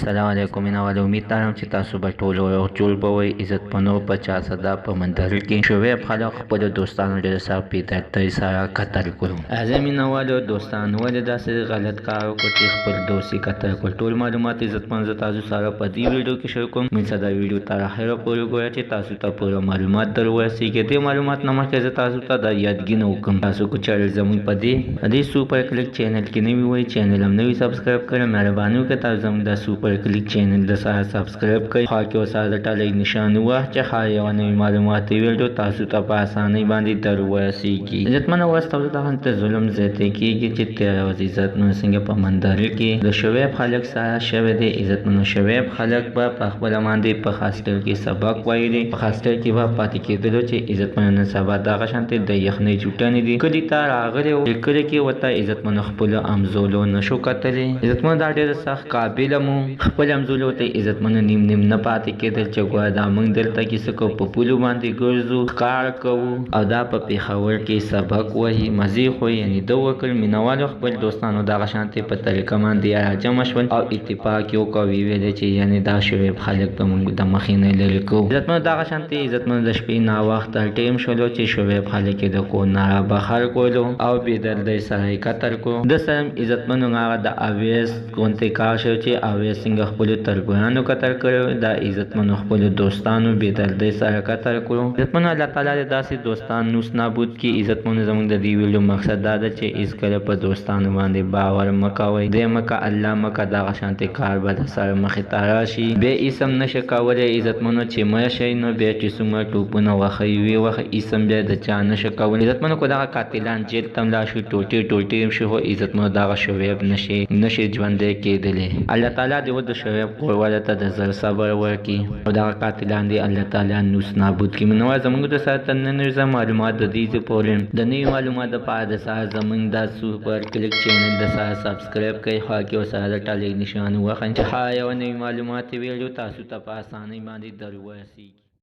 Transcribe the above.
السلام علیکم مینوالو، امید لرم چې تاسو به ټول او جوړ به وئ. عزتمنو په چارسده په منظر کې شعیب خلک خپلو دوستانو ډېر سخت بېدردۍ سره قتل کړو. زه مینوالو دوستان ولې داسې غلط کار وکړو چې خپل دوست یې قتل کړو. ټول معلومات عزتمن زه تاسو سره په دې ویډیو کې شیر کوم. موږ دا ویډیو تر اخره پورې ګورئ چې تاسو ته پوره معلومات در ورسېږي. دې معلومات نه مخکې زه تاسو ته دا یادګینه وکړم، تاسو که چېرې زموږ په دې سوپر کلیک چینل کې نوي وئ، چینل هم نوي سبسکرایب کړئ. مهرباني وکړئ تاسو زموږ د سوپر کلیک چینل د سره سبسکرایب کړئ. خوا کې ورسره د ټلۍ نشان ووهه چې هر یوه نوې معلوماتي ویډیو تاسو ته په اسانۍ باندې در ورسېږي. عزتمنو اوس تاسو ته هلته ظلم زیاتی کېږي چې تېره ورځ عزتمنو څنګه په منظر کې د شعیب خلک سره شوی دی. عزتمنو شعیب خلک به په خپله باندې په هاسټل کې سبق ویلي، په هاسټل کې به پاتې کېدلو چې عزتمنو نن سبا دغه شانتې د یخنۍ چوټنې دي. کلي ته راغلی و چې کلي کې ورته عزتمنو خپلو امزولو نشو کتلی. عزتمنو دا ډېره سخت قابله مو خپل امزولو ته عزتمنو نیم نه پاتې کېدل چې ګویا دا موږ دلته کې څه کوو، په پولو باندې ګرځو، ښکار کوو او دا په پېښور کې سبق وهي، مزې خوري. یعنې ده وکړ مینوالو خپل دوستانو دغه شانتې په طریقه باندې راجمع شول او اتفاق یې وکړ، ویې ویلې چې یعنې دا شعیب خلک به موږ د مخې نه لرې کوو. عزتمنو دغه شانتې عزتمنو د شپې ناوخته ټیم شولو چې شعیب خلک یې د کور نه رابهر کړلو او بېدردۍ سره یې قتل کړو. ده سره عزتمنو هغه د اویس غوندې کار شو چې اویس څنګه خپلو تربیانو قتل کړی، دا عزتمنو خپلو دوستانو بېدردۍ سره قتل کړو. عزتمنو الله تعالی دې داسې دوستان نوس نابود کړي. عزتمنو زموږ د دې ویډیو مقصد دا ده چې هېڅکله په دوستانو باندې باور مه کوئ، دی مه که الله مه که، دغه شانتې کار به د سره مخې ته راشي. بیا هېڅ هم نشي کولی عزتمنو چې مړه شئ، نو بیا چې څومره ټوپونه وهئ ویې وهئ، هېڅ هم بیا د چا نشي کولی. عزتمنو که دغه قاتلان جیل ته هم لاړ شي، ټوټې هم شي، خو عزتمنو دغه شعیب نشي ژوندی کېدلی. الله تعالی دې د شعیب کورواله ته د زر صبر ورکړي او دغه قاتلان دې الله تعالی نوس نابود کړي. مینوال زموږ د سره تر نن ورځې معلومات د دې پورې د نوي معلومات دپاره د سره زموږ دا سوپر کلیک چینل د سره سبسکرایب کړئ. خوا کې ورسره د ټلۍ نشان ووهئ چې هر یوه نوې معلوماتي ویډیو تاسو ته په اسانۍ باندې در ورسېږي.